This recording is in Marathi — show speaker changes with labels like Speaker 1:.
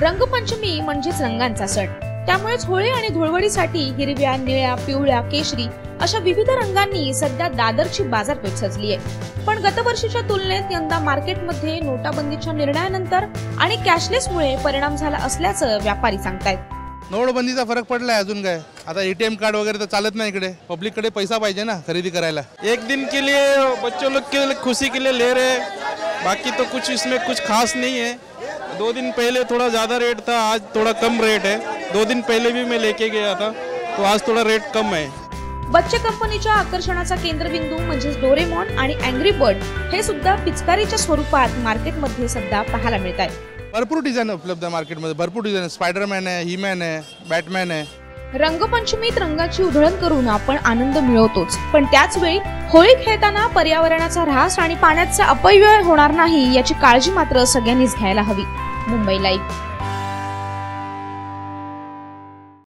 Speaker 1: रंगपंचमी म्हणजेच रंगांचा सण, त्यामुळेच होळी आणि धुळवडीसाठी हिरव्या, निळ्या, पिवळ्या, केशरी अशा विविध रंगांनी सध्या दादरची बाजारपेठ सजली आहे। पण गतवर्षीच्या तुलनेत यंदा मार्केटमध्ये नोटाबंदीच्या निर्णयानंतर आणि कॅशलेसमुळे परिणाम झाला असल्याचं व्यापारी सांगतायत।
Speaker 2: नोटबंदीचा फरक पडलाय। अजून काय, आता एटीएम कार्ड वगैरे तर चालत नाही इकडे, पब्लिक कडे पैसा पाहिजे ना खरेदी करायला।
Speaker 3: एक दिन के लिए बच्चों लोग के लिए खुशी के लिए ले रहे, बाकी तो कुछ इसमें कुछ खास नहीं है। 2 दिन पहले थोड़ा ज़्यादा रेट था, आज थोड़ा कम रेट है। 2 दिन पहले भी मैं लेके गया था, तो आज थोड़ा रेट कम है।
Speaker 1: बच्चे कंपनीच्या आकर्षणाचा केंद्रबिंदू म्हणजे डोरेमॉन आणि अँग्री बर्ड हे सुद्धा पिचकारीच्या स्वरूपात मार्केटमध्ये सध्या पाहायला मिळत आहे।
Speaker 2: भरपूर डिझाइन उपलब्ध आहे मार्केटमध्ये, भरपूर डिझाइन, स्पायडरमॅन आहे, हीमॅन आहे, बॅटमॅन आहे।
Speaker 1: रंगपंचमीत रंगाची उधळण करून आपण आनंद मिळवतोच, पण त्याच वेळी होळी खेळताना पर्यावरणाचा ऱ्हास आणि पाण्याचा अपव्यय होणार नाही याची काळजी मात्र सगळ्यांनीच घ्यायला हवी। मुंबई लाईव्ह।